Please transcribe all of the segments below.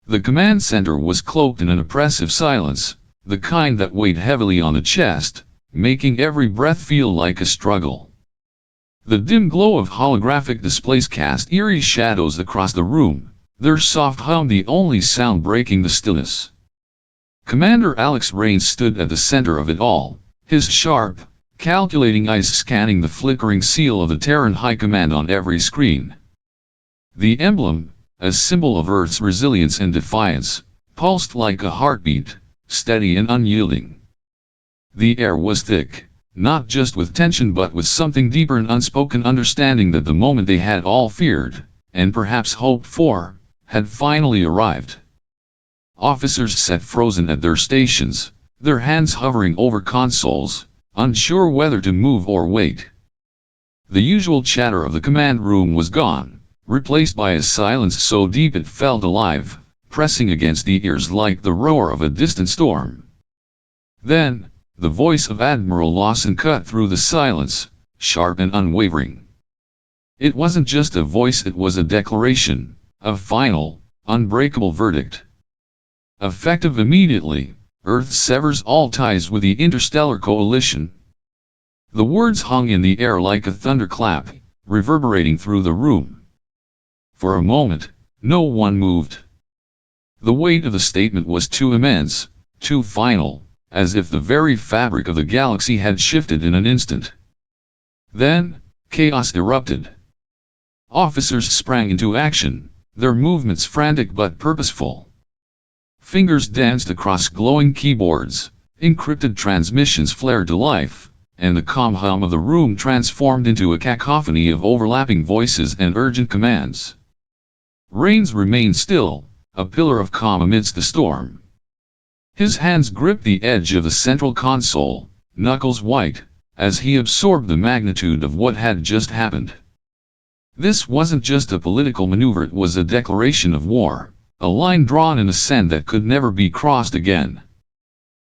The command center was cloaked in an oppressive silence, the kind that weighed heavily on the chest, making every breath feel like a struggle. The dim glow of holographic displays cast eerie shadows across the room, their soft hum the only sound breaking the stillness. Commander Alex Rains stood at the center of it all, his sharp, calculating eyes scanning the flickering seal of the Terran High Command on every screen. The emblem, a symbol of Earth's resilience and defiance, pulsed like a heartbeat, steady and unyielding. The air was thick, not just with tension but with something deeper, an unspoken understanding that the moment they had all feared, and perhaps hoped for, had finally arrived. Officers sat frozen at their stations, their hands hovering over consoles, unsure whether to move or wait. The usual chatter of the command room was gone, replaced by a silence so deep it felt alive, pressing against the ears like the roar of a distant storm. Then, the voice of Admiral Lawson cut through the silence, sharp and unwavering. It wasn't just a voice, it was a declaration, a final, unbreakable verdict. Effective immediately, Earth severs all ties with the Interstellar Coalition. The words hung in the air like a thunderclap, reverberating through the room. For a moment, no one moved. The weight of the statement was too immense, too final, as if the very fabric of the galaxy had shifted in an instant. Then, chaos erupted. Officers sprang into action, their movements frantic but purposeful. Fingers danced across glowing keyboards, encrypted transmissions flared to life, and the calm hum of the room transformed into a cacophony of overlapping voices and urgent commands. Rains remained still, a pillar of calm amidst the storm. His hands gripped the edge of the central console, knuckles white, as he absorbed the magnitude of what had just happened. This wasn't just a political maneuver, it was a declaration of war. A line drawn in the sand that could never be crossed again.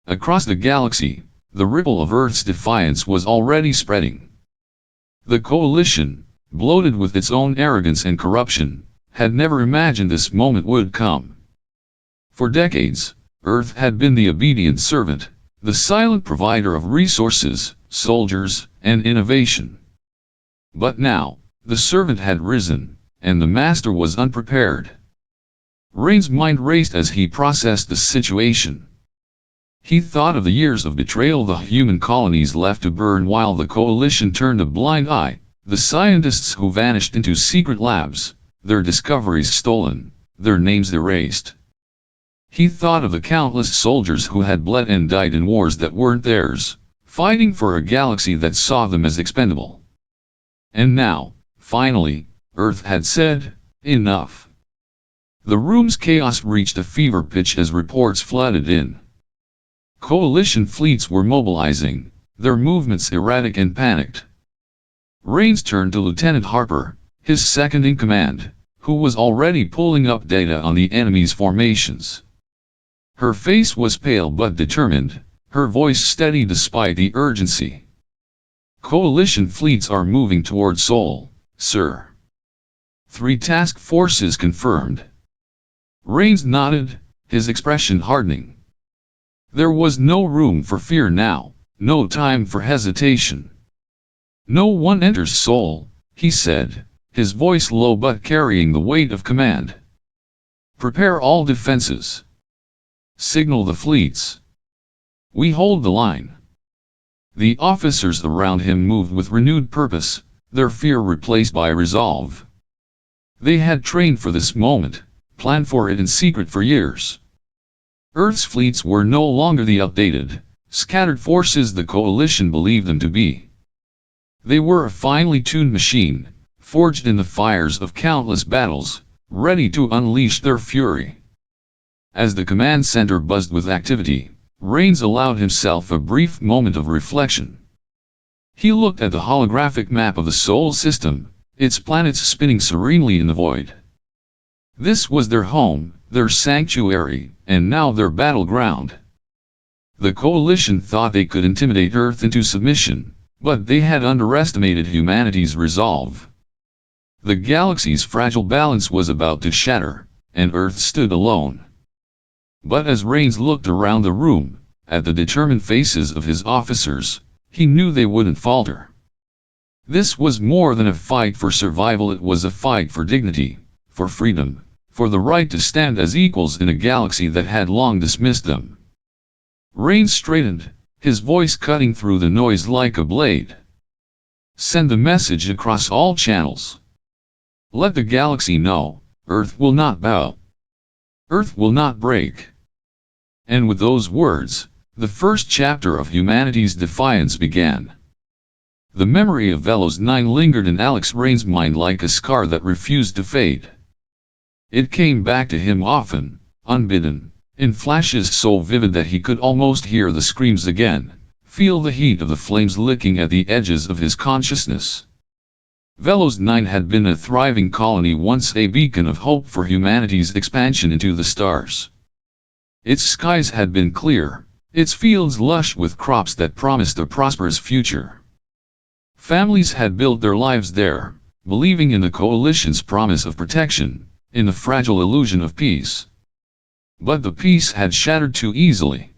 Across the galaxy, the ripple of Earth's defiance was already spreading. The Coalition, bloated with its own arrogance and corruption, had never imagined this moment would come. For decades, Earth had been the obedient servant, the silent provider of resources, soldiers, and innovation. But now, the servant had risen, and the master was unprepared. Rain's mind raced as he processed the situation. He thought of the years of betrayal the human colonies left to burn while the Coalition turned a blind eye, the scientists who vanished into secret labs, their discoveries stolen, their names erased. He thought of the countless soldiers who had bled and died in wars that weren't theirs, fighting for a galaxy that saw them as expendable. And now, finally, Earth had said, enough. The room's chaos reached a fever pitch as reports flooded in. Coalition fleets were mobilizing, their movements erratic and panicked. Rains turned to Lieutenant Harper, his second in command, who was already pulling up data on the enemy's formations. Her face was pale but determined, her voice steady despite the urgency. Coalition fleets are moving toward Sol, sir. 3 task forces confirmed. Rains nodded, his expression hardening. There was no room for fear now, no time for hesitation. No one enters Sol, he said, his voice low but carrying the weight of command. Prepare all defenses. Signal the fleets. We hold the line. The officers around him moved with renewed purpose, their fear replaced by resolve. They had trained for this moment, planned for it in secret for years. Earth's fleets were no longer the outdated, scattered forces the Coalition believed them to be. They were a finely tuned machine, forged in the fires of countless battles, ready to unleash their fury. As the command center buzzed with activity, Rains allowed himself a brief moment of reflection. He looked at the holographic map of the Sol system, its planets spinning serenely in the void. This was their home, their sanctuary, and now their battleground. The Coalition thought they could intimidate Earth into submission, but they had underestimated humanity's resolve. The galaxy's fragile balance was about to shatter, and Earth stood alone. But as Rains looked around the room, at the determined faces of his officers, he knew they wouldn't falter. This was more than a fight for survival, it was a fight for dignity, for freedom, for the right to stand as equals in a galaxy that had long dismissed them. Rains straightened, his voice cutting through the noise like a blade. Send the message across all channels. Let the galaxy know, Earth will not bow. Earth will not break. And with those words, the first chapter of humanity's defiance began. The memory of Velos 9 lingered in Alex Rain's mind like a scar that refused to fade. It came back to him often, unbidden, in flashes so vivid that he could almost hear the screams again, feel the heat of the flames licking at the edges of his consciousness. Velos 9 had been a thriving colony, once a beacon of hope for humanity's expansion into the stars. Its skies had been clear, its fields lush with crops that promised a prosperous future. Families had built their lives there, believing in the Coalition's promise of protection, in the fragile illusion of peace. But the peace had shattered too easily.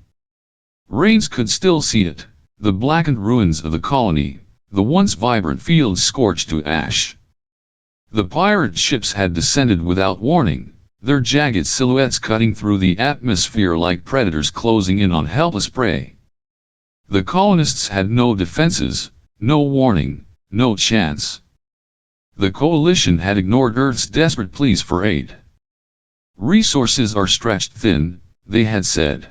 Rains could still see it, the blackened ruins of the colony, the once vibrant fields scorched to ash. The pirate ships had descended without warning, their jagged silhouettes cutting through the atmosphere like predators closing in on helpless prey. The colonists had no defenses, no warning, no chance. The Coalition had ignored Earth's desperate pleas for aid. Resources are stretched thin, they had said.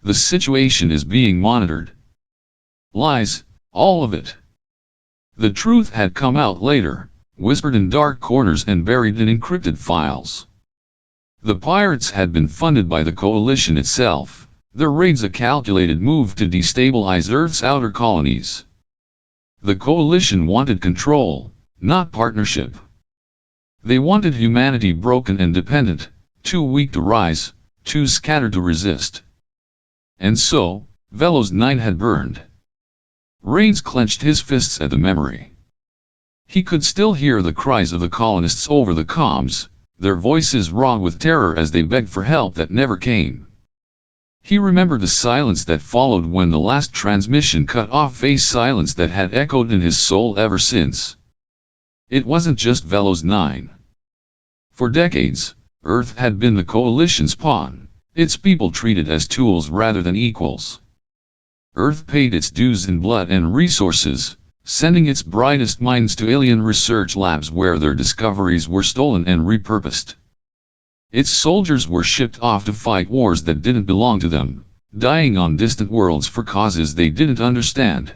The situation is being monitored. Lies, all of it. The truth had come out later, whispered in dark corners and buried in encrypted files. The pirates had been funded by the Coalition itself, their raids a calculated move to destabilize Earth's outer colonies. The Coalition wanted control, not partnership. They wanted humanity broken and dependent, too weak to rise, too scattered to resist. And so, Velos 9 had burned. Rains clenched his fists at the memory. He could still hear the cries of the colonists over the comms, their voices raw with terror as they begged for help that never came. He remembered the silence that followed when the last transmission cut off, a silence that had echoed in his soul ever since. It wasn't just Velos 9. For decades, Earth had been the Coalition's pawn, its people treated as tools rather than equals. Earth paid its dues in blood and resources, sending its brightest minds to alien research labs where their discoveries were stolen and repurposed. Its soldiers were shipped off to fight wars that didn't belong to them, dying on distant worlds for causes they didn't understand.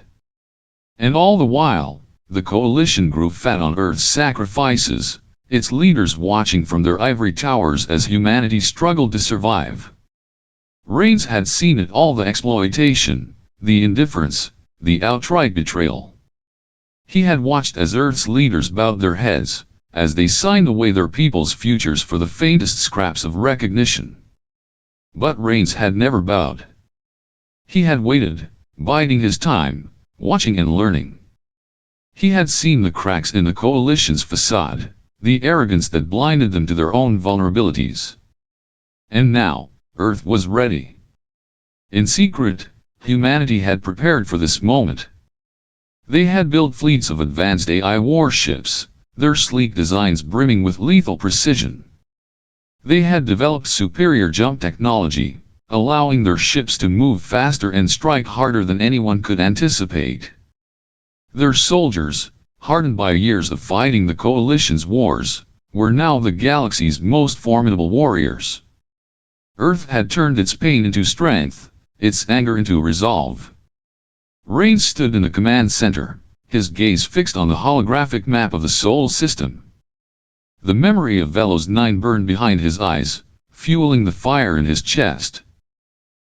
And all the while, the Coalition grew fat on Earth's sacrifices, its leaders watching from their ivory towers as humanity struggled to survive. Rains had seen it all, the exploitation, the indifference, the outright betrayal. He had watched as Earth's leaders bowed their heads, as they signed away their people's futures for the faintest scraps of recognition. But Rains had never bowed. He had waited, biding his time, watching and learning. He had seen the cracks in the Coalition's facade, the arrogance that blinded them to their own vulnerabilities. And now, Earth was ready. In secret, humanity had prepared for this moment. They had built fleets of advanced AI warships, their sleek designs brimming with lethal precision. They had developed superior jump technology, allowing their ships to move faster and strike harder than anyone could anticipate. Their soldiers, hardened by years of fighting the Coalition's wars, were now the galaxy's most formidable warriors. Earth had turned its pain into strength, its anger into resolve. Rain stood in the command center, his gaze fixed on the holographic map of the Sol system. The memory of Velos 9 burned behind his eyes, fueling the fire in his chest.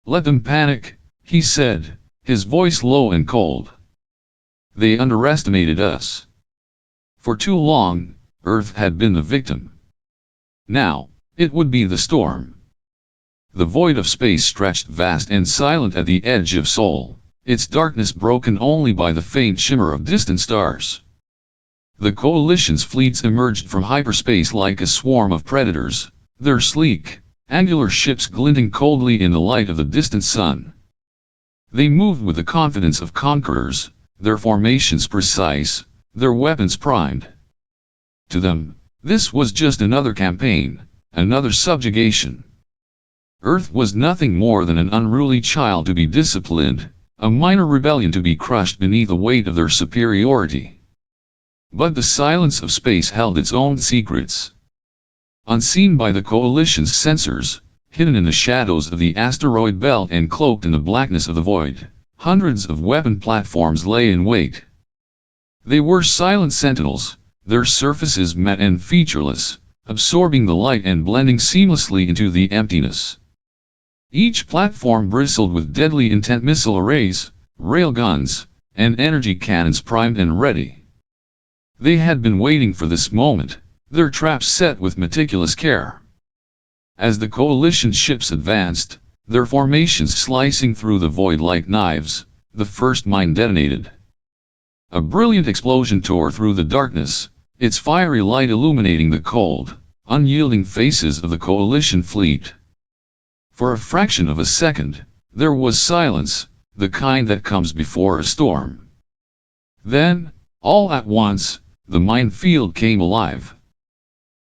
"Let them panic," he said, his voice low and cold. "They underestimated us." For too long, Earth had been the victim. Now, it would be the storm. The void of space stretched vast and silent at the edge of Sol, its darkness broken only by the faint shimmer of distant stars. The Coalition's fleets emerged from hyperspace like a swarm of predators, their sleek, angular ships glinting coldly in the light of the distant sun. They moved with the confidence of conquerors, their formations precise, their weapons primed. To them, this was just another campaign, another subjugation. Earth was nothing more than an unruly child to be disciplined, a minor rebellion to be crushed beneath the weight of their superiority. But the silence of space held its own secrets. Unseen by the Coalition's sensors, hidden in the shadows of the asteroid belt and cloaked in the blackness of the void, hundreds of weapon platforms lay in wait. They were silent sentinels, their surfaces matte and featureless, absorbing the light and blending seamlessly into the emptiness. Each platform bristled with deadly intent missile arrays, railguns, and energy cannons primed and ready. They had been waiting for this moment, their traps set with meticulous care. As the Coalition ships advanced, their formations slicing through the void like knives, the first mine detonated. A brilliant explosion tore through the darkness, its fiery light illuminating the cold, unyielding faces of the Coalition fleet. For a fraction of a second, there was silence, the kind that comes before a storm. Then, all at once, the minefield came alive.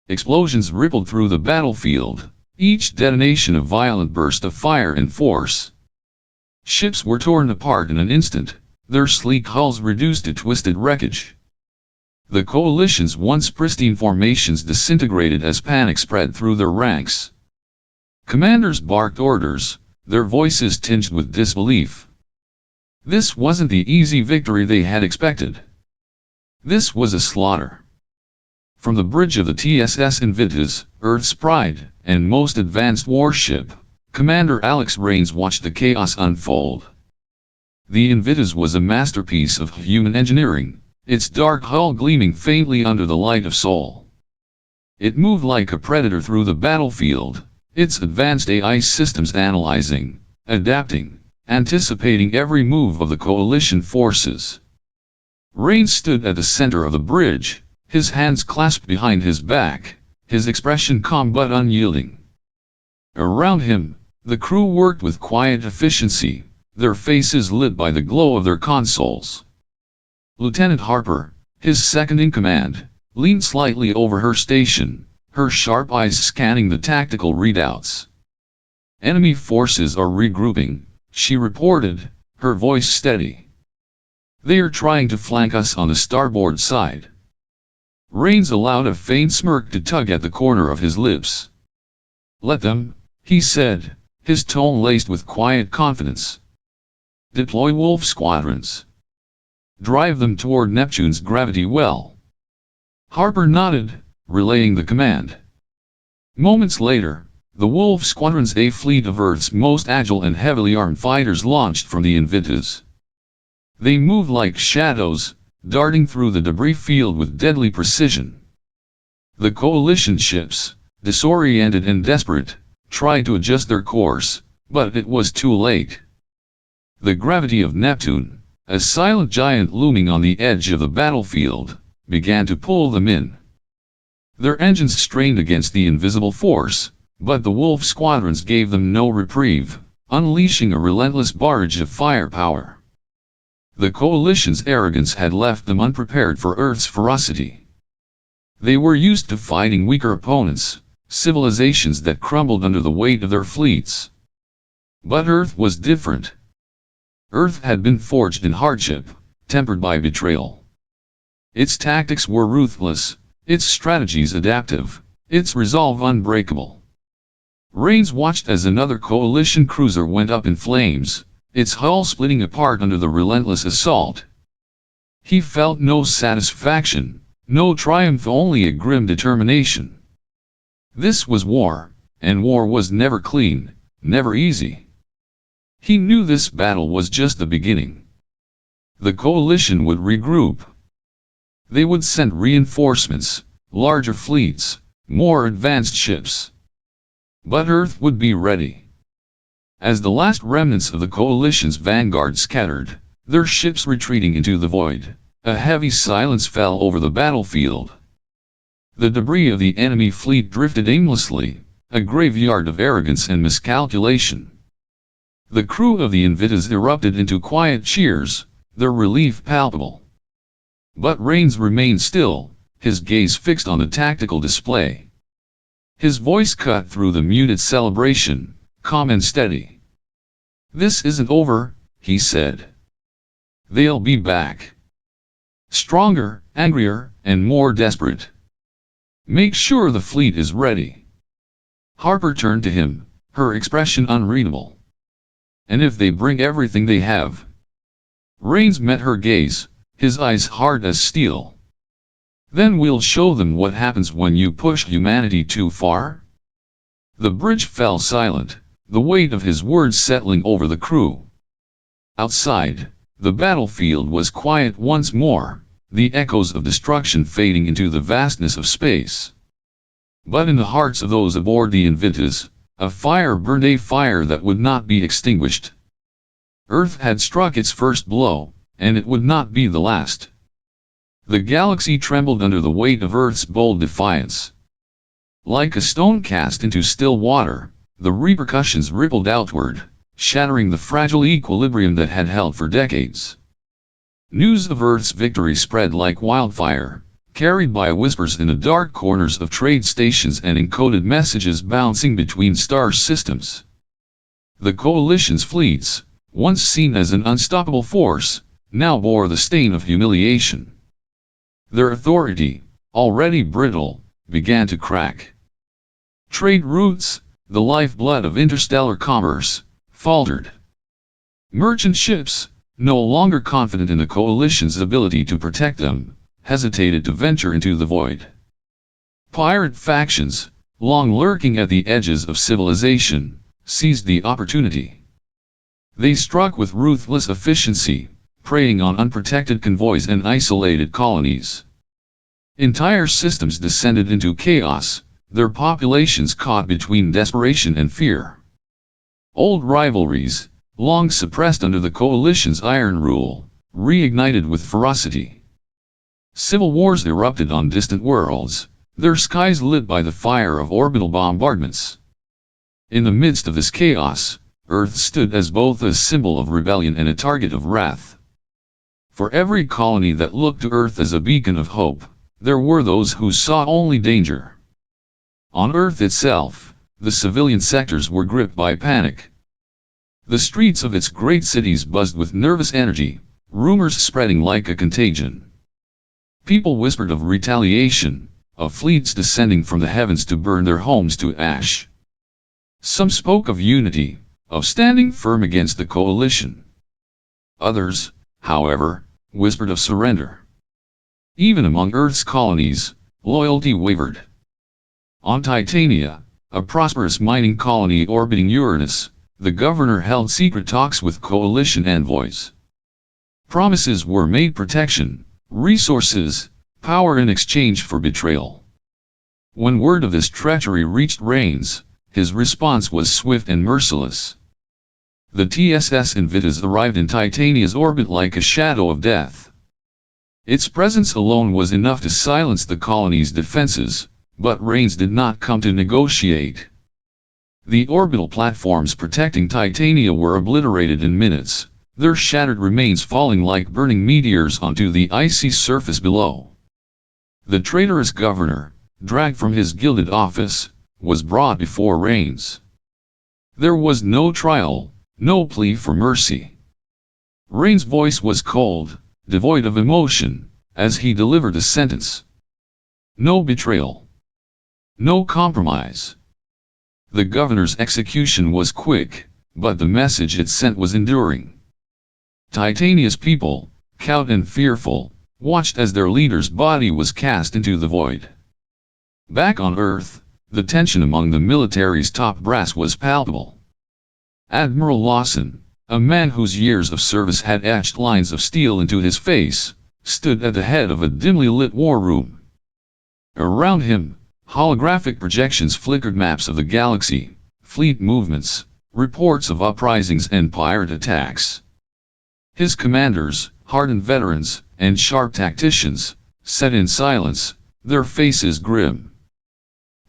Explosions rippled through the battlefield, each detonation a violent burst of fire and force. Ships were torn apart in an instant, their sleek hulls reduced to twisted wreckage. The Coalition's once pristine formations disintegrated as panic spread through their ranks. Commanders barked orders, their voices tinged with disbelief. This wasn't the easy victory they had expected. This was a slaughter. From the bridge of the TSS Ensues, Earth's pride and most advanced warship, Commander Alex Rains watched the chaos unfold. The Ensues was a masterpiece of human engineering, its dark hull gleaming faintly under the light of Sol. It moved like a predator through the battlefield, its advanced AI systems analyzing, adapting, anticipating every move of the Coalition forces. Rains stood at the center of the bridge, his hands clasped behind his back, his expression calm but unyielding. Around him, the crew worked with quiet efficiency, their faces lit by the glow of their consoles. Lieutenant Harper, his second-in-command, leaned slightly over her station, her sharp eyes scanning the tactical readouts. "Enemy forces are regrouping," she reported, her voice steady. "They are trying to flank us on the starboard side." Rains allowed a faint smirk to tug at the corner of his lips. "Let them," he said, his tone laced with quiet confidence. "Deploy wolf squadrons. Drive them toward Neptune's gravity well." Harper nodded, relaying the command. Moments later, the Wolf Squadron's a fleet of Earth's most agile and heavily armed fighters launched from the Ensues. They moved like shadows, darting through the debris field with deadly precision. The Coalition ships, disoriented and desperate, tried to adjust their course, but it was too late. The gravity of Neptune, a silent giant looming on the edge of the battlefield, began to pull them in. Their engines strained against the invisible force, but the Wolf squadrons gave them no reprieve, unleashing a relentless barrage of firepower. The Coalition's arrogance had left them unprepared for Earth's ferocity. They were used to fighting weaker opponents, civilizations that crumbled under the weight of their fleets. But Earth was different. Earth had been forged in hardship, tempered by betrayal. Its tactics were ruthless, its strategies adaptive, its resolve unbreakable. Rains watched as another Coalition cruiser went up in flames, its hull splitting apart under the relentless assault. He felt no satisfaction, no triumph, only a grim determination. This was war, and war was never clean, never easy. He knew this battle was just the beginning. The Coalition would regroup. They would send reinforcements, larger fleets, more advanced ships. But Earth would be ready. As the last remnants of the Coalition's vanguard scattered, their ships retreating into the void, a heavy silence fell over the battlefield. The debris of the enemy fleet drifted aimlessly, a graveyard of arrogance and miscalculation. The crew of the Invitas erupted into quiet cheers, their relief palpable. But Rains remained still, his gaze fixed on the tactical display. His voice cut through the muted celebration, calm and steady. "This isn't over," he said. "They'll be back. Stronger, angrier, and more desperate. Make sure the fleet is ready." Harper turned to him, her expression unreadable. "And if they bring everything they have?" Rains met her gaze, his eyes hard as steel. "Then we'll show them what happens when you push humanity too far." The bridge fell silent, the weight of his words settling over the crew. Outside, the battlefield was quiet once more, the echoes of destruction fading into the vastness of space. But in the hearts of those aboard the Invitas, a fire burned, a fire that would not be extinguished. Earth had struck its first blow, and it would not be the last. The galaxy trembled under the weight of Earth's bold defiance. Like a stone cast into still water, the repercussions rippled outward, shattering the fragile equilibrium that had held for decades. News of Earth's victory spread like wildfire, carried by whispers in the dark corners of trade stations and encoded messages bouncing between star systems. The Coalition's fleets, once seen as an unstoppable force, now bore the stain of humiliation. Their authority, already brittle, began to crack. Trade routes, the lifeblood of interstellar commerce, faltered. Merchant ships, no longer confident in the Coalition's ability to protect them, hesitated to venture into the void. Pirate factions, long lurking at the edges of civilization, seized the opportunity. They struck with ruthless efficiency, preying on unprotected convoys and isolated colonies. Entire systems descended into chaos, their populations caught between desperation and fear. Old rivalries, long suppressed under the Coalition's iron rule, reignited with ferocity. Civil wars erupted on distant worlds, their skies lit by the fire of orbital bombardments. In the midst of this chaos, Earth stood as both a symbol of rebellion and a target of wrath. For every colony that looked to Earth as a beacon of hope, there were those who saw only danger. On Earth itself, the civilian sectors were gripped by panic. The streets of its great cities buzzed with nervous energy, rumors spreading like a contagion. People whispered of retaliation, of fleets descending from the heavens to burn their homes to ash. Some spoke of unity, of standing firm against the Coalition. Others, however, whispered of surrender. Even among Earth's colonies, loyalty wavered. On Titania, a prosperous mining colony orbiting Uranus, the governor held secret talks with Coalition envoys. Promises were made: protection, resources, power in exchange for betrayal. When word of this treachery reached Rains, his response was swift and merciless. The TSS Invitas arrived in Titania's orbit like a shadow of death. Its presence alone was enough to silence the colony's defenses, but Rains did not come to negotiate. The orbital platforms protecting Titania were obliterated in minutes, their shattered remains falling like burning meteors onto the icy surface below. The traitorous governor, dragged from his gilded office, was brought before Rains. There was no trial, no plea for mercy. Rains' voice was cold, devoid of emotion, as he delivered a sentence. No betrayal. No compromise. The governor's execution was quick, but the message it sent was enduring. Titania's people, cowed and fearful, watched as their leader's body was cast into the void. Back on Earth, the tension among the military's top brass was palpable. Admiral Lawson, a man whose years of service had etched lines of steel into his face, stood at the head of a dimly lit war room. Around him, holographic projections flickered maps of the galaxy, fleet movements, reports of uprisings and pirate attacks. His commanders, hardened veterans, and sharp tacticians, sat in silence, their faces grim.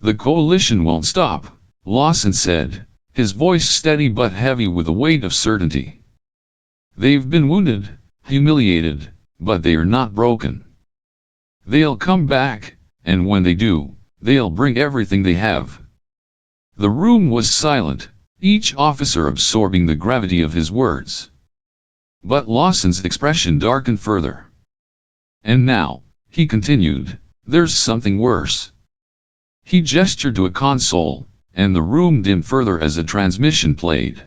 "The Coalition won't stop," Lawson said, his voice steady but heavy with the weight of certainty. They've been wounded, humiliated, but they are not broken. They'll come back, and when they do, they'll bring everything they have. The room was silent, each officer absorbing the gravity of his words. But Lawson's expression darkened further. And now, he continued, there's something worse. He gestured to a console, and the room dimmed further as a transmission played.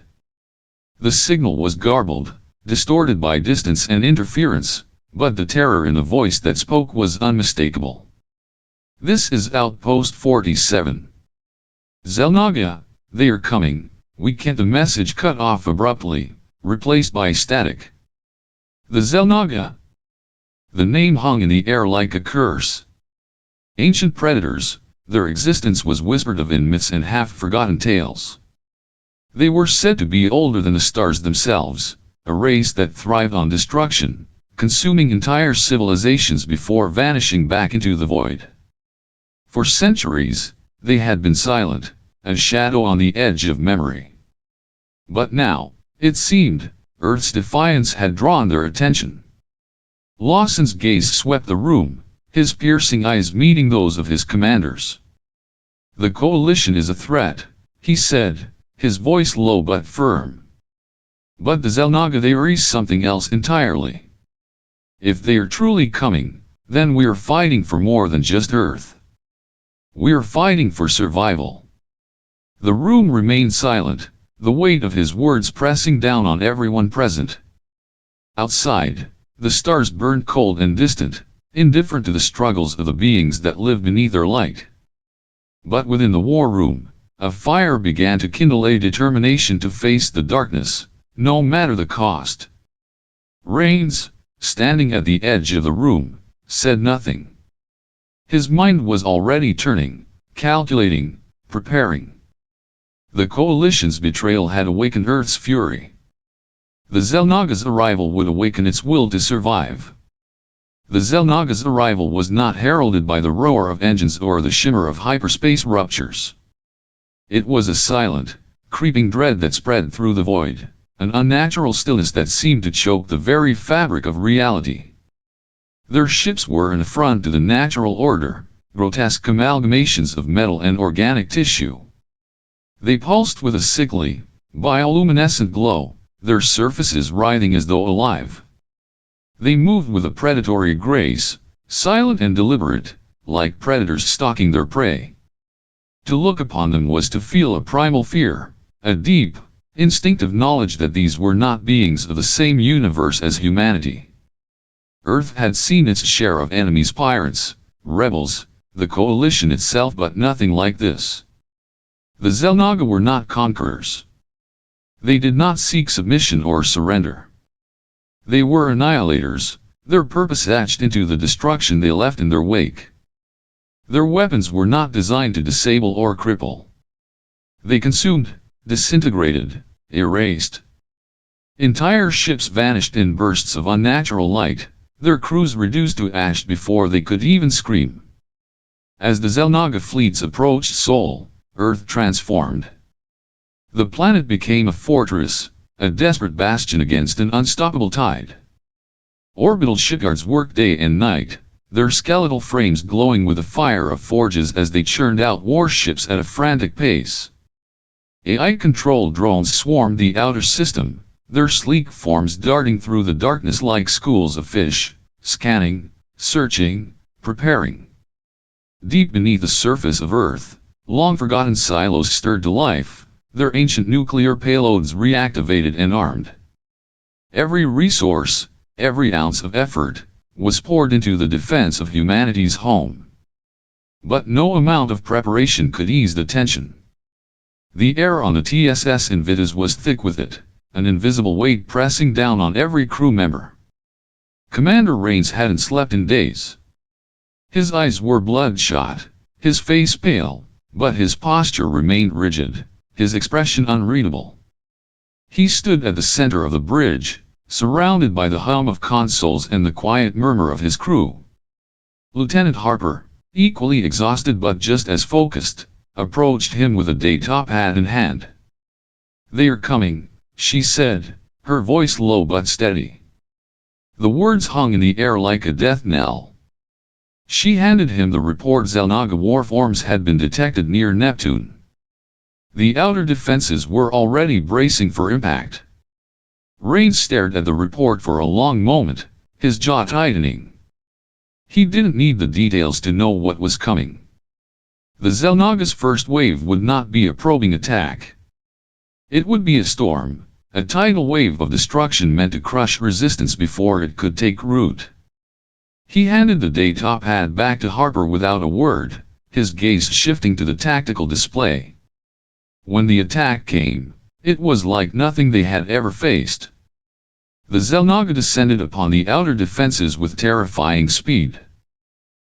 The signal was garbled, distorted by distance and interference, but the terror in the voice that spoke was unmistakable. This is Outpost 47. Xel'Naga, they are coming. We can't. The message cut off abruptly, replaced by static. The Xel'Naga. The name hung in the air like a curse. Ancient predators, their existence was whispered of in myths and half-forgotten tales. They were said to be older than the stars themselves, a race that thrived on destruction, consuming entire civilizations before vanishing back into the void. For centuries, they had been silent, a shadow on the edge of memory. But now, it seemed, Earth's defiance had drawn their attention. Lawson's gaze swept the room, his piercing eyes meeting those of his commanders. The coalition is a threat, he said, his voice low but firm. But the Xel'Naga, they are something else entirely. If they are truly coming, then we are fighting for more than just Earth. We are fighting for survival. The room remained silent, the weight of his words pressing down on everyone present. Outside, the stars burned cold and distant, indifferent to the struggles of the beings that lived beneath their light. But within the war room, a fire began to kindle, a determination to face the darkness, no matter the cost. Rains, standing at the edge of the room, said nothing. His mind was already turning, calculating, preparing. The coalition's betrayal had awakened Earth's fury. The Xel'Naga's arrival would awaken its will to survive. The Xel'Naga's arrival was not heralded by the roar of engines or the shimmer of hyperspace ruptures. It was a silent, creeping dread that spread through the void, an unnatural stillness that seemed to choke the very fabric of reality. Their ships were an affront to the natural order, grotesque amalgamations of metal and organic tissue. They pulsed with a sickly, bioluminescent glow, their surfaces writhing as though alive. They moved with a predatory grace, silent and deliberate, like predators stalking their prey. To look upon them was to feel a primal fear, a deep, instinctive knowledge that these were not beings of the same universe as humanity. Earth had seen its share of enemies, pirates, rebels, the coalition itself, but nothing like this. The Xel'Naga were not conquerors. They did not seek submission or surrender. They were annihilators, their purpose etched into the destruction they left in their wake. Their weapons were not designed to disable or cripple. They consumed, disintegrated, erased. Entire ships vanished in bursts of unnatural light, their crews reduced to ash before they could even scream. As the Xel'Naga fleets approached Sol, Earth transformed. The planet became a fortress, a desperate bastion against an unstoppable tide. Orbital shipyards worked day and night, their skeletal frames glowing with the fire of forges as they churned out warships at a frantic pace. AI-controlled drones swarmed the outer system, their sleek forms darting through the darkness like schools of fish, scanning, searching, preparing. Deep beneath the surface of Earth, long-forgotten silos stirred to life, their ancient nuclear payloads reactivated and armed. Every resource, every ounce of effort, was poured into the defense of humanity's home. But no amount of preparation could ease the tension. The air on the TSS Invictus was thick with it, an invisible weight pressing down on every crew member. Commander Rains hadn't slept in days. His eyes were bloodshot, his face pale, but his posture remained rigid, his expression unreadable. He stood at the center of the bridge, surrounded by the hum of consoles and the quiet murmur of his crew. Lieutenant Harper, equally exhausted but just as focused, approached him with a daytop hat in hand. "They are coming," she said, her voice low but steady. The words hung in the air like a death knell. She handed him the report. Xel'Naga war forms had been detected near Neptune. The outer defenses were already bracing for impact. Rain stared at the report for a long moment, his jaw tightening. He didn't need the details to know what was coming. The Xel'Naga's first wave would not be a probing attack. It would be a storm, a tidal wave of destruction meant to crush resistance before it could take root. He handed the daytop hat back to Harper without a word, his gaze shifting to the tactical display. When the attack came, it was like nothing they had ever faced. The Xel'Naga descended upon the outer defenses with terrifying speed.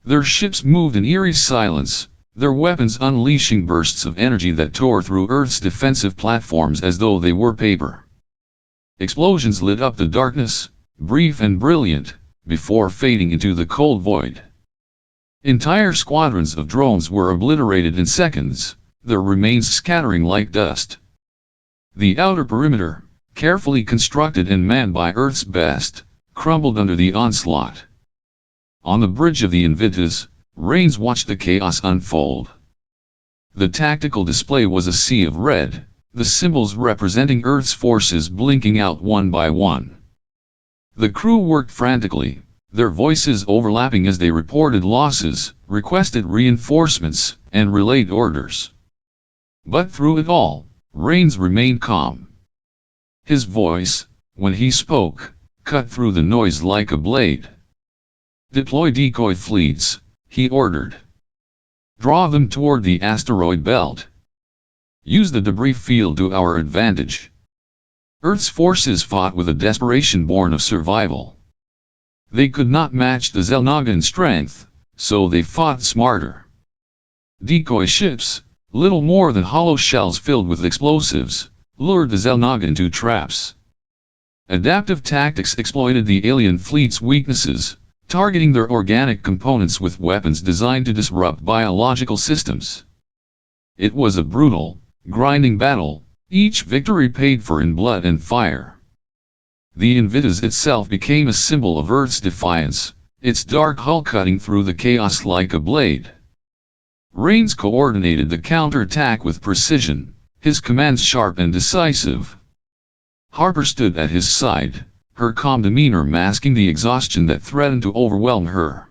Their ships moved in eerie silence, their weapons unleashing bursts of energy that tore through Earth's defensive platforms as though they were paper. Explosions lit up the darkness, brief and brilliant, before fading into the cold void. Entire squadrons of drones were obliterated in seconds, their remains scattering like dust. The outer perimeter, carefully constructed and manned by Earth's best, crumbled under the onslaught. On the bridge of the Ensues, Rains watched the chaos unfold. The tactical display was a sea of red, the symbols representing Earth's forces blinking out one by one. The crew worked frantically, their voices overlapping as they reported losses, requested reinforcements, and relayed orders. But through it all, Rains remained calm. His voice, when he spoke, cut through the noise like a blade. "Deploy decoy fleets," he ordered. "Draw them toward the asteroid belt. Use the debris field to our advantage." Earth's forces fought with a desperation born of survival. They could not match the Xel'Naga in strength, so they fought smarter. Decoy ships, little more than hollow shells filled with explosives, lured the Xel'Naga into traps. Adaptive tactics exploited the alien fleet's weaknesses, targeting their organic components with weapons designed to disrupt biological systems. It was a brutal, grinding battle, each victory paid for in blood and fire. The Ensues itself became a symbol of Earth's defiance, its dark hull cutting through the chaos like a blade. Rains coordinated the counterattack with precision, his commands sharp and decisive. Harper stood at his side, her calm demeanor masking the exhaustion that threatened to overwhelm her.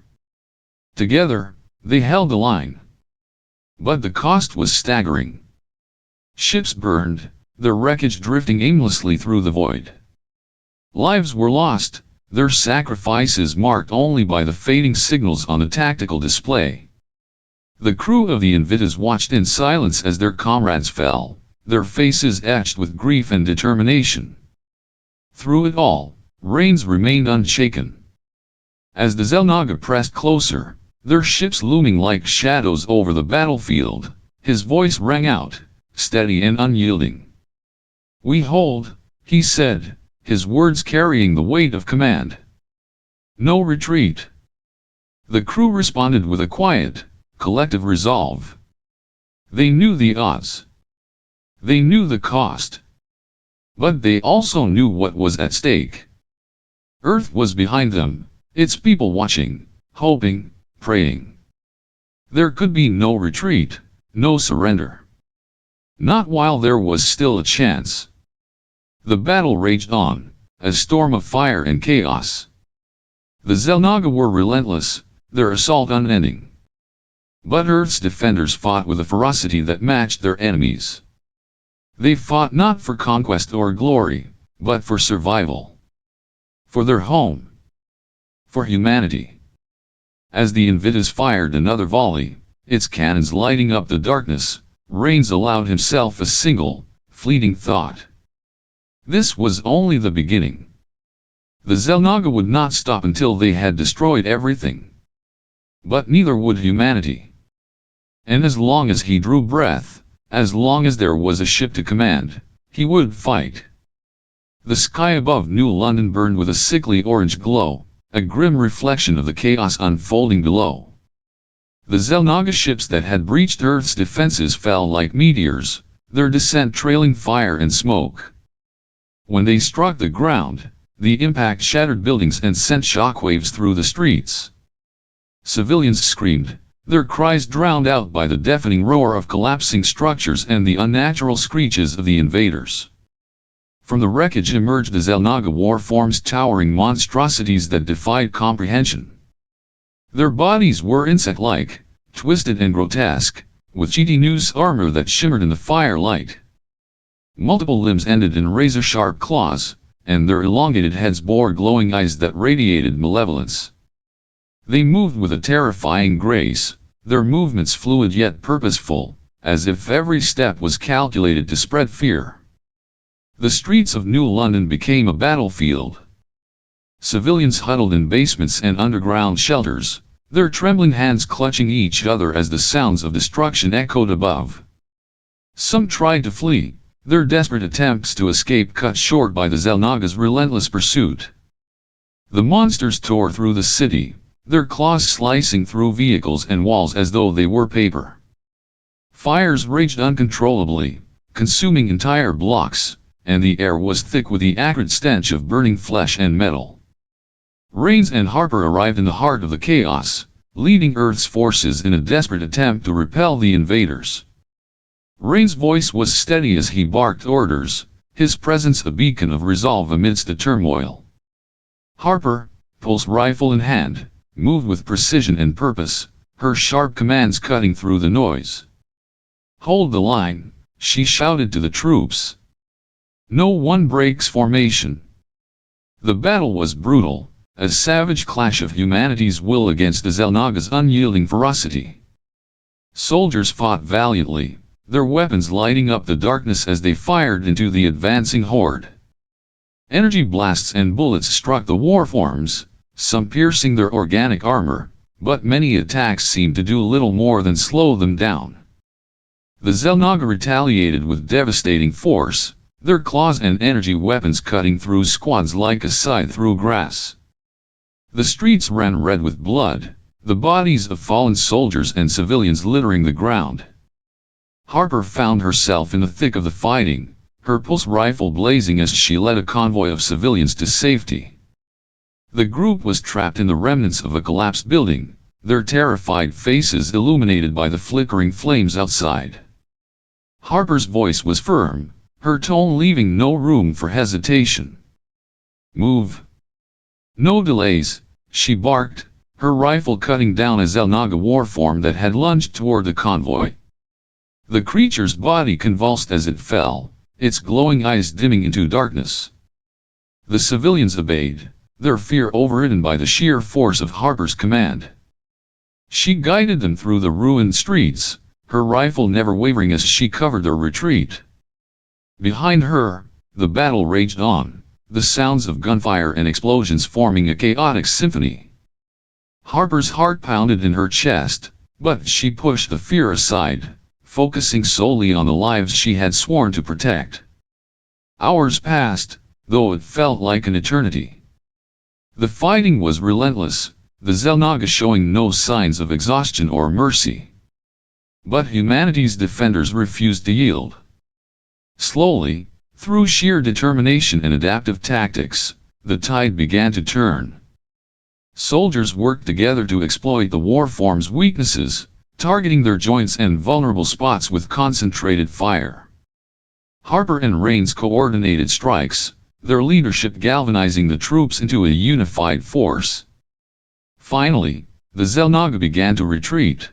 Together, they held the line. But the cost was staggering. Ships burned, their wreckage drifting aimlessly through the void. Lives were lost, their sacrifices marked only by the fading signals on the tactical display. The crew of the Ensues watched in silence as their comrades fell, their faces etched with grief and determination. Through it all, Rains remained unshaken. As the Xel'Naga pressed closer, their ships looming like shadows over the battlefield, his voice rang out, steady and unyielding. "We hold," he said, his words carrying the weight of command. "No retreat." The crew responded with a quiet, collective resolve. They knew the odds. They knew the cost. But they also knew what was at stake. Earth was behind them, its people watching, hoping, praying. There could be no retreat, no surrender. Not while there was still a chance. The battle raged on, a storm of fire and chaos. The Xel'Naga were relentless, their assault unending. But Earth's defenders fought with a ferocity that matched their enemies. They fought not for conquest or glory, but for survival. For their home. For humanity. As the Ensues fired another volley, its cannons lighting up the darkness, Rains allowed himself a single, fleeting thought. This was only the beginning. The Xel'Naga would not stop until they had destroyed everything. But neither would humanity. And as long as he drew breath, as long as there was a ship to command, he would fight. The sky above New London burned with a sickly orange glow, a grim reflection of the chaos unfolding below. The Xel'Naga ships that had breached Earth's defenses fell like meteors, their descent trailing fire and smoke. When they struck the ground, the impact shattered buildings and sent shockwaves through the streets. Civilians screamed, their cries drowned out by the deafening roar of collapsing structures and the unnatural screeches of the invaders. From the wreckage emerged the Xel'Naga war forms, towering monstrosities that defied comprehension. Their bodies were insect-like, twisted and grotesque, with chitinous armor that shimmered in the firelight. Multiple limbs ended in razor-sharp claws, and their elongated heads bore glowing eyes that radiated malevolence. They moved with a terrifying grace, their movements fluid yet purposeful, as if every step was calculated to spread fear. The streets of New London became a battlefield. Civilians huddled in basements and underground shelters, their trembling hands clutching each other as the sounds of destruction echoed above. Some tried to flee, their desperate attempts to escape cut short by the Xel'Naga's relentless pursuit. The monsters tore through the city, their claws slicing through vehicles and walls as though they were paper. Fires raged uncontrollably, consuming entire blocks, and the air was thick with the acrid stench of burning flesh and metal. Rains and Harper arrived in the heart of the chaos, leading Earth's forces in a desperate attempt to repel the invaders. Rain's voice was steady as he barked orders, his presence a beacon of resolve amidst the turmoil. Harper, pulse rifle in hand, moved with precision and purpose, her sharp commands cutting through the noise. "Hold the line," she shouted to the troops. "No one breaks formation." The battle was brutal, a savage clash of humanity's will against the Xel'Naga's unyielding ferocity. Soldiers fought valiantly, their weapons lighting up the darkness as they fired into the advancing horde. Energy blasts and bullets struck the warforms, some piercing their organic armor, but many attacks seemed to do little more than slow them down. The Xel'Naga retaliated with devastating force, their claws and energy weapons cutting through squads like a scythe through grass. The streets ran red with blood, the bodies of fallen soldiers and civilians littering the ground. Harper found herself in the thick of the fighting, her pulse rifle blazing as she led a convoy of civilians to safety. The group was trapped in the remnants of a collapsed building, their terrified faces illuminated by the flickering flames outside. Harper's voice was firm, her tone leaving no room for hesitation. "Move. No delays," she barked, her rifle cutting down a Xel'Naga warform that had lunged toward the convoy. The creature's body convulsed as it fell, its glowing eyes dimming into darkness. The civilians obeyed, their fear overridden by the sheer force of Harper's command. She guided them through the ruined streets, her rifle never wavering as she covered their retreat. Behind her, the battle raged on, the sounds of gunfire and explosions forming a chaotic symphony. Harper's heart pounded in her chest, but she pushed the fear aside, focusing solely on the lives she had sworn to protect. Hours passed, though it felt like an eternity. The fighting was relentless, the Xel'Naga showing no signs of exhaustion or mercy. But humanity's defenders refused to yield. Slowly, through sheer determination and adaptive tactics, the tide began to turn. Soldiers worked together to exploit the warforms' weaknesses, targeting their joints and vulnerable spots with concentrated fire. Harper and Rains coordinated strikes, their leadership galvanizing the troops into a unified force. Finally, the Xel'Naga began to retreat.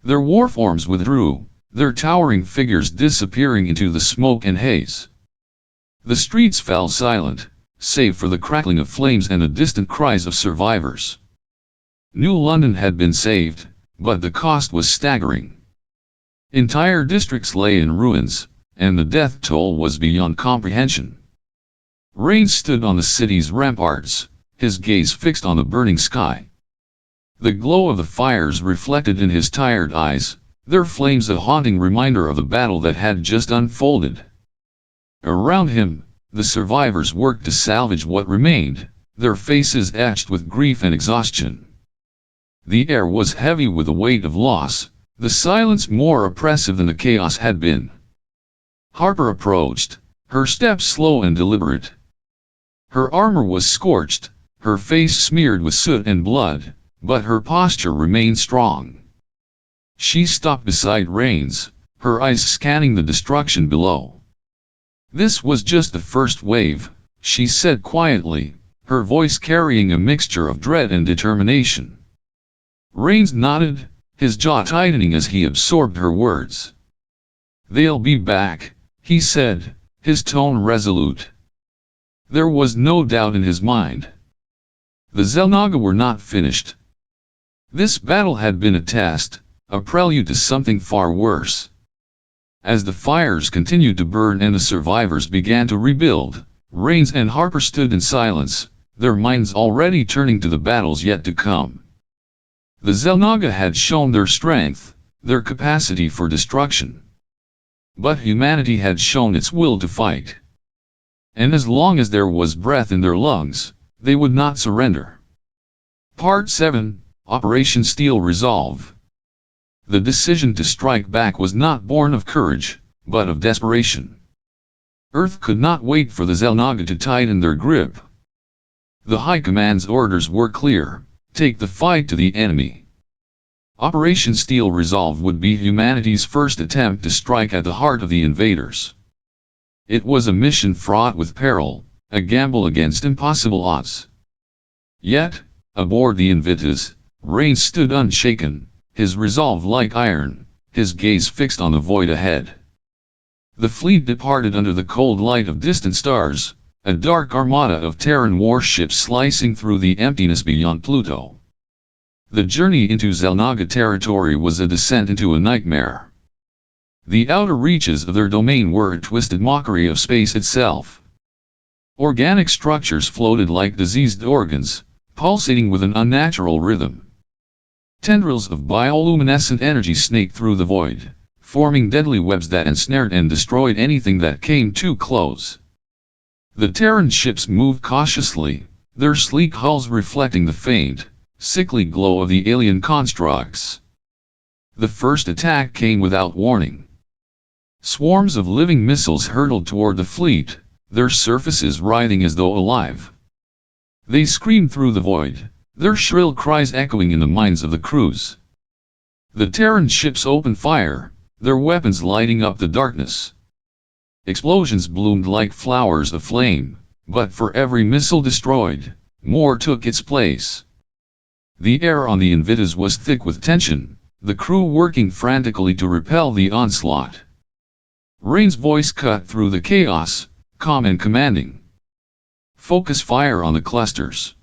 Their warforms withdrew, their towering figures disappearing into the smoke and haze. The streets fell silent, save for the crackling of flames and the distant cries of survivors. New London had been saved, but the cost was staggering. Entire districts lay in ruins, and the death toll was beyond comprehension. Rains stood on the city's ramparts, his gaze fixed on the burning sky. The glow of the fires reflected in his tired eyes, their flames a haunting reminder of the battle that had just unfolded. Around him, the survivors worked to salvage what remained, their faces etched with grief and exhaustion. The air was heavy with the weight of loss, the silence more oppressive than the chaos had been. Harper approached, her steps slow and deliberate. Her armor was scorched, her face smeared with soot and blood, but her posture remained strong. She stopped beside Rains, her eyes scanning the destruction below. "This was just the first wave," she said quietly, her voice carrying a mixture of dread and determination. Rains nodded, his jaw tightening as he absorbed her words. "They'll be back," he said, his tone resolute. There was no doubt in his mind. The Xel'Naga were not finished. This battle had been a test, a prelude to something far worse. As the fires continued to burn and the survivors began to rebuild, Rains and Harper stood in silence, their minds already turning to the battles yet to come. The Xel'Naga had shown their strength, their capacity for destruction. But humanity had shown its will to fight. And as long as there was breath in their lungs, they would not surrender. Part 7, Operation Steel Resolve. The decision to strike back was not born of courage, but of desperation. Earth could not wait for the Xel'Naga to tighten their grip. The High Command's orders were clear: take the fight to the enemy. Operation Steel Resolve would be humanity's first attempt to strike at the heart of the invaders. It was a mission fraught with peril, a gamble against impossible odds. Yet, aboard the Invictus, Rain stood unshaken, his resolve like iron, his gaze fixed on the void ahead. The fleet departed under the cold light of distant stars, a dark armada of Terran warships slicing through the emptiness beyond Pluto. The journey into Xel'Naga territory was a descent into a nightmare. The outer reaches of their domain were a twisted mockery of space itself. Organic structures floated like diseased organs, pulsating with an unnatural rhythm. Tendrils of bioluminescent energy snaked through the void, forming deadly webs that ensnared and destroyed anything that came too close. The Terran ships moved cautiously, their sleek hulls reflecting the faint, sickly glow of the alien constructs. The first attack came without warning. Swarms of living missiles hurtled toward the fleet, their surfaces writhing as though alive. They screamed through the void, their shrill cries echoing in the minds of the crews. The Terran ships opened fire, their weapons lighting up the darkness. Explosions bloomed like flowers of flame, but for every missile destroyed, more took its place. The air on the Invictus was thick with tension, the crew working frantically to repel the onslaught. Rain's voice cut through the chaos, calm and commanding. "Focus fire on the clusters.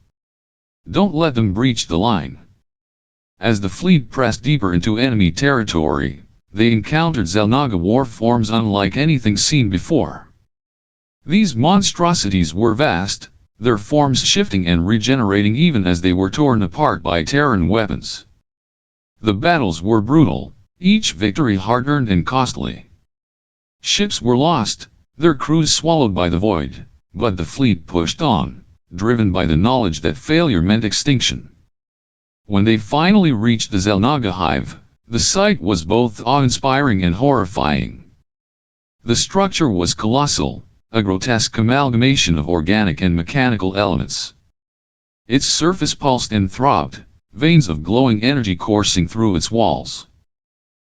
Don't let them breach the line." As the fleet pressed deeper into enemy territory, they encountered Xel'Naga war forms unlike anything seen before. These monstrosities were vast, their forms shifting and regenerating even as they were torn apart by Terran weapons. The battles were brutal, each victory hard-earned and costly. Ships were lost, their crews swallowed by the void, but the fleet pushed on, driven by the knowledge that failure meant extinction. When they finally reached the Xel'Naga hive, the sight was both awe-inspiring and horrifying. The structure was colossal, a grotesque amalgamation of organic and mechanical elements. Its surface pulsed and throbbed, veins of glowing energy coursing through its walls.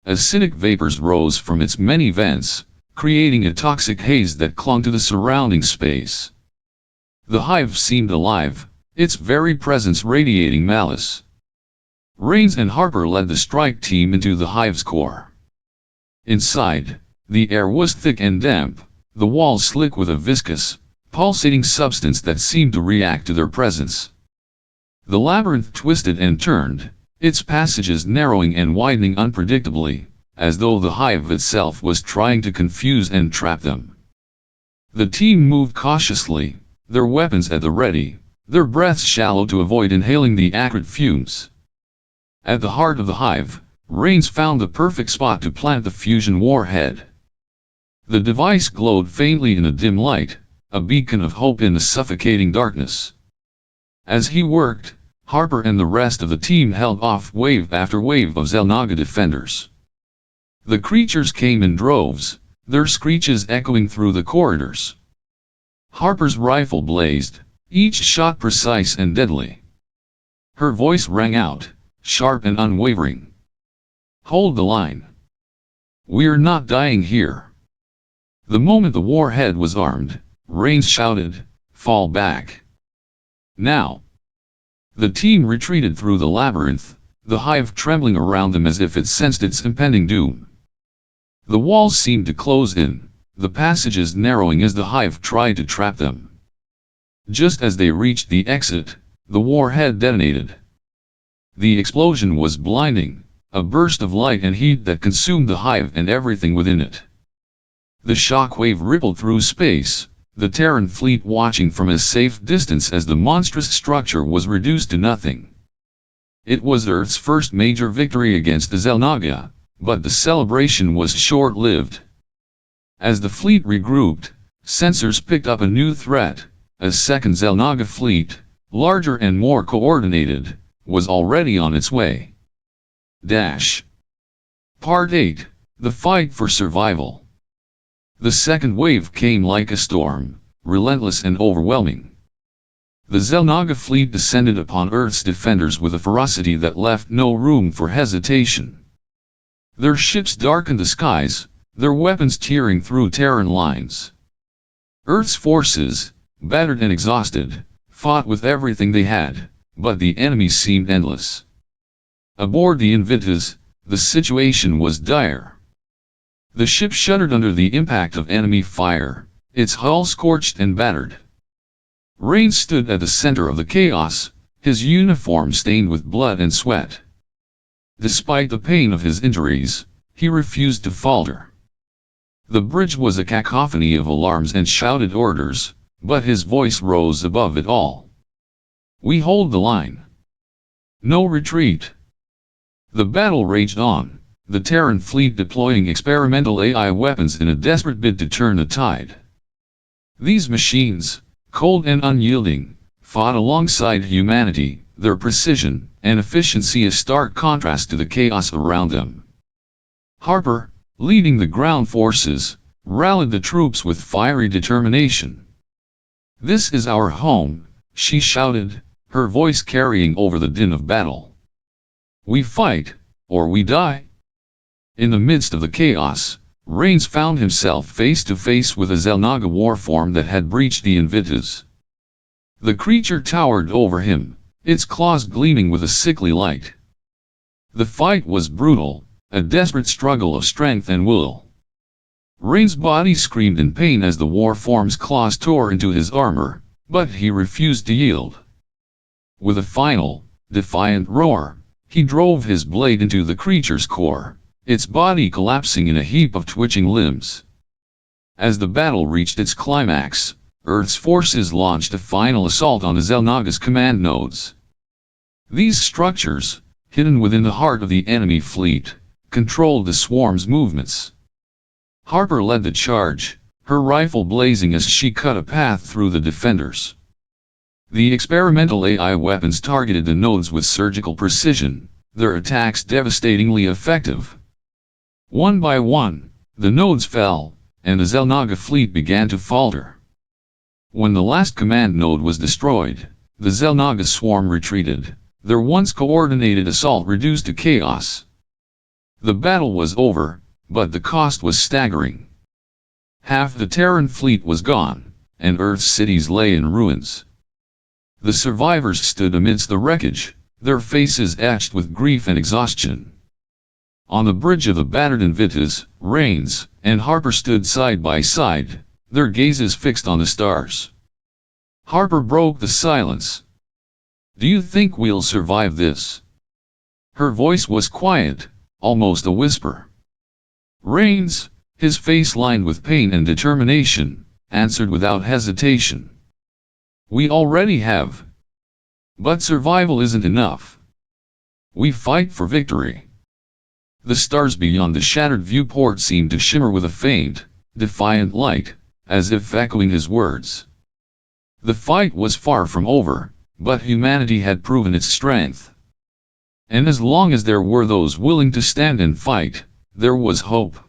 Acidic vapors rose from its many vents, creating a toxic haze that clung to the surrounding space. The hive seemed alive, its very presence radiating malice. Rains and Harper led the strike team into the hive's core. Inside, the air was thick and damp, the walls slick with a viscous, pulsating substance that seemed to react to their presence. The labyrinth twisted and turned, its passages narrowing and widening unpredictably, as though the hive itself was trying to confuse and trap them. The team moved cautiously, their weapons at the ready, their breaths shallow to avoid inhaling the acrid fumes. At the heart of the hive, Rains found the perfect spot to plant the fusion warhead. The device glowed faintly in the dim light, a beacon of hope in the suffocating darkness. As he worked, Harper and the rest of the team held off wave after wave of Xel'Naga defenders. The creatures came in droves, their screeches echoing through the corridors. Harper's rifle blazed, each shot precise and deadly. Her voice rang out, sharp and unwavering. "Hold the line. We're not dying here." The moment the warhead was armed, Rains shouted, "Fall back. Now." The team retreated through the labyrinth, the hive trembling around them as if it sensed its impending doom. The walls seemed to close in, the passages narrowing as the hive tried to trap them. Just as they reached the exit, the warhead detonated. The explosion was blinding, a burst of light and heat that consumed the hive and everything within it. The shockwave rippled through space, the Terran fleet watching from a safe distance as the monstrous structure was reduced to nothing. It was Earth's first major victory against the Xel'Naga, but the celebration was short-lived. As the fleet regrouped, sensors picked up a new threat. A second Xel'Naga fleet, larger and more coordinated, was already on its way. Part 8, The Fight for Survival. The second wave came like a storm, relentless and overwhelming. The Xel'Naga fleet descended upon Earth's defenders with a ferocity that left no room for hesitation. Their ships darkened the skies, their weapons tearing through Terran lines. Earth's forces, battered and exhausted, fought with everything they had, but the enemy seemed endless. Aboard the Ensues, the situation was dire. The ship shuddered under the impact of enemy fire, its hull scorched and battered. Rain stood at the center of the chaos, his uniform stained with blood and sweat. Despite the pain of his injuries, he refused to falter. The bridge was a cacophony of alarms and shouted orders, but his voice rose above it all. "We hold the line. No retreat." The battle raged on, the Terran fleet deploying experimental AI weapons in a desperate bid to turn the tide. These machines, cold and unyielding, fought alongside humanity, their precision and efficiency a stark contrast to the chaos around them. Harper, leading the ground forces, rallied the troops with fiery determination. "This is our home," she shouted, her voice carrying over the din of battle. "We fight, or we die." In the midst of the chaos, Rains found himself face to face with a Xel'Naga warform that had breached the Ensues. The creature towered over him, its claws gleaming with a sickly light. The fight was brutal, a desperate struggle of strength and will. Rain's body screamed in pain as the warform's claws tore into his armor, but he refused to yield. With a final, defiant roar, he drove his blade into the creature's core, its body collapsing in a heap of twitching limbs. As the battle reached its climax, Earth's forces launched a final assault on the Xel'Naga's command nodes. These structures, hidden within the heart of the enemy fleet, controlled the swarm's movements. Harper led the charge, her rifle blazing as she cut a path through the defenders. The experimental AI weapons targeted the nodes with surgical precision, their attacks devastatingly effective. One by one, the nodes fell, and the Xel'Naga fleet began to falter. When the last command node was destroyed, the Xel'Naga swarm retreated, their once coordinated assault reduced to chaos. The battle was over, but the cost was staggering. Half the Terran fleet was gone, and Earth's cities lay in ruins. The survivors stood amidst the wreckage, their faces etched with grief and exhaustion. On the bridge of the battered Ensues, Rains and Harper stood side by side, their gazes fixed on the stars. Harper broke the silence. "Do you think we'll survive this?" Her voice was quiet, almost a whisper. Rains, his face lined with pain and determination, answered without hesitation. "We already have. But survival isn't enough. We fight for victory." The stars beyond the shattered viewport seemed to shimmer with a faint, defiant light, as if echoing his words. The fight was far from over, But humanity had proven its strength. And as long as there were those willing to stand and fight, there was hope.